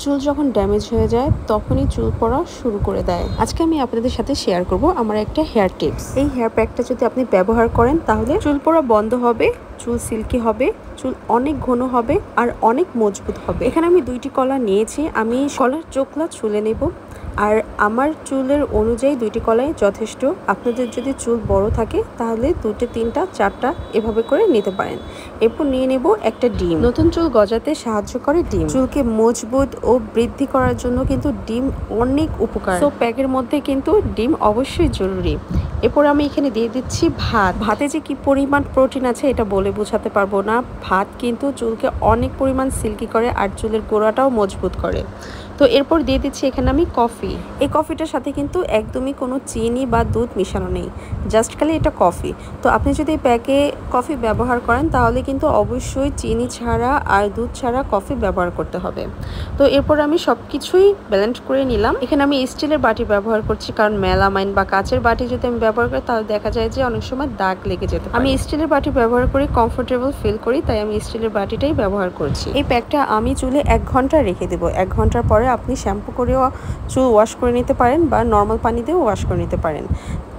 চুল যখন ড্যামেজ হয়ে যায় তখনই চুল পড়া শুরু করে দেয়। আজকে আমি আপনাদের সাথে শেয়ার করব আমার একটা হেয়ার টিপস। এই হেয়ার প্যাকটা যদি আপনি ব্যবহার করেন তাহলে চুল পড়া বন্ধ হবে, চুল সিল্কি হবে, চুল অনেক ঘন হবে আর অনেক মজবুত হবে। এখানে আমি 2টি কলা নিয়েছি, আমি কলার চোখলা ছুলে নেব। আর আমার চুলের অনুযায়ী 2টি কলাই যথেষ্ট। আপনাদের যদি চুল বড় থাকে তাহলে 2টে 3টা 4টা এভাবে করে নিতে পারেন। এরপর নিয়ে নেব একটা ডিম। নতুন চুল গজাতে সাহায্য করে ডিম। চুলকে মজবুত ও বৃদ্ধি করার জন্য কিন্তু ডিম অনেক উপকার। তো প্যাকের মধ্যে কিন্তু ডিম অবশ্যই জরুরি। এরপর আমি এখানে দিয়ে দিচ্ছি ভাত। ভাতে যে কি পরিমাণ প্রোটিন আছে এটা বলে বোঝাতে পারবো না। ভাত কিন্তু চুলকে অনেক পরিমাণ সিল্কি করে আর চুলের গোড়াটাও মজবুত করে। তো এরপর দিয়ে দিচ্ছি এখানে আমি কফি। এই কফিটার সাথে কিন্তু একদমই কোনো চিনি বা দুধ মিশানো নেই, জাস্ট খালি এটা কফি। তো আপনি যদি এই প্যাকে কফি ব্যবহার করেন তাহলে কিন্তু অবশ্যই চিনি ছাড়া আর দুধ ছাড়া কফি ব্যবহার করতে হবে। তো এরপর আমি সব কিছুই ব্লেন্ড করে নিলাম। এখানে আমি স্টিলের বাটি ব্যবহার করছি, কারণ মেলামাইন বা কাচের বাটি যদি আমি ব্যবহার করি তাহলে দেখা যায় যে অনেক সময় দাগ লেগে যেতে পারে। আমি স্টিলের বাটি ব্যবহার করি, কমফোর্টেবল ফিল করি, তাই আমি স্টিলের বাটিটাই ব্যবহার করছি। এই প্যাকটা আমি চুলে 1 ঘন্টা রেখে দেবো। 1 ঘন্টার পরে আপনি শ্যাম্পু করেও চুল ওয়াশ করে নিতে পারেন বা নর্মাল পানি দিয়েও ওয়াশ করে নিতে পারেন,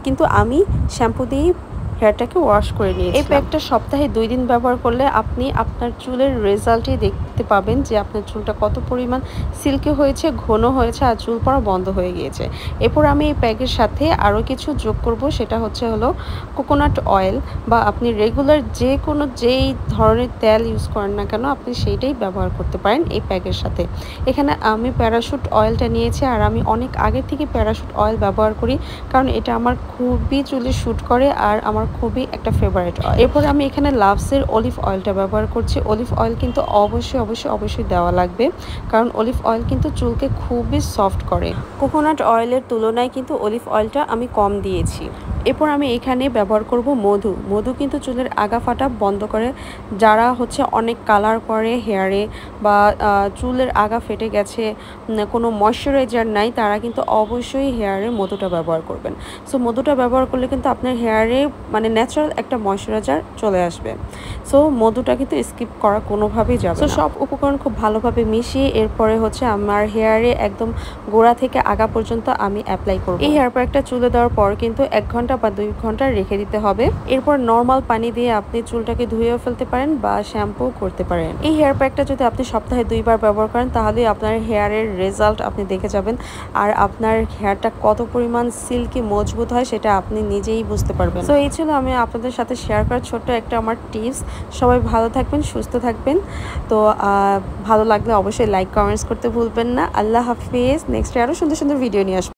কিন্তু আমি শ্যাম্পু দিয়েই হেয়ারটাকে ওয়াশ করে নিয়েছি। এই প্যাকটা সপ্তাহে 2 দিন ব্যবহার করলে আপনি আপনার চুলের রেজাল্টই দেখতে পাবেন যে আপনার চুলটা কত পরিমাণ সিল্কি হয়েছে, ঘন হয়েছে আর চুল পড়া বন্ধ হয়ে গিয়েছে। এরপর আমি এই প্যাকের সাথে আরও কিছু যোগ করব, সেটা হলো কোকোনাট অয়েল, বা আপনি রেগুলার যেই ধরনের তেল ইউজ করেন না কেন আপনি সেইটাই ব্যবহার করতে পারেন এই প্যাকের সাথে। এখানে আমি প্যারাশুট অয়েলটা নিয়েছি, আর আমি অনেক আগে থেকে প্যারাশুট অয়েল ব্যবহার করি, কারণ এটা আমার খুবই চুলে শ্যুট করে আর আমার খুবই একটা ফেভারিট অয়েল। এরপর আমি এখানে লাভসের অলিভ অয়েলটা ব্যবহার করছি। অলিভ অয়েল কিন্তু অবশ্যই দেওয়া লাগবে, কারণ অলিভ অয়েল কিন্তু চুলকে খুবই সফট করে। কোকোনাট অয়েলের তুলনায় কিন্তু অলিভ অয়েলটা আমি কম দিয়েছি। এরপর আমি এখানে ব্যবহার করব মধু। মধু কিন্তু চুলের আগা ফাটা বন্ধ করে। যারা অনেক কালার করে হেয়ারে বা চুলের আগা ফেটে গেছে, কোনো ময়শ্চারাইজার নাই, তারা কিন্তু অবশ্যই হেয়ারে মধুটা ব্যবহার করবেন। সো মধুটা ব্যবহার করলে কিন্তু আপনার হেয়ারে ন্যাচারাল একটা ময়শ্চারাইজার চলে আসবে। সো মধুটা কিন্তু স্কিপ করা কোনোভাবেই যাবে না। সব উপকরণ খুব ভালোভাবে মিশিয়ে এরপরে আমার হেয়ারে একদম গোড়া থেকে আগা পর্যন্ত আমি অ্যাপ্লাই করব। এই হেয়ার প্যাকটা চুলে দেওয়ার পর কিন্তু 1 ঘন্টা বা 2 ঘন্টা রেখে দিতে হবে। এরপর নর্মাল পানি দিয়ে আপনি চুলটাকে ধুয়েও ফেলতে পারেন বা শ্যাম্পু করতে পারেন। এই হেয়ার প্যাকটা যদি আপনি সপ্তাহে 2 বার ব্যবহার করেন তাহলে আপনার হেয়ারের রেজাল্ট আপনি দেখে যাবেন, আর আপনার হেয়ারটা কত পরিমাণ সিল্কি মজবুত হয় সেটা আপনি নিজেই বুঝতে পারবেন। তো এই ছিল আমি আপনাদের সাথে শেয়ার করা ছোট্ট একটা আমার টিপস। সবাই ভালো থাকবেন, সুস্থ থাকবেন। তো ভালো লাগলে অবশ্যই লাইক কমেন্টস করতে ভুলবেন না। আল্লাহ হাফিজ। নেক্সট আরও সুন্দর সুন্দর ভিডিও নিয়ে আসবো।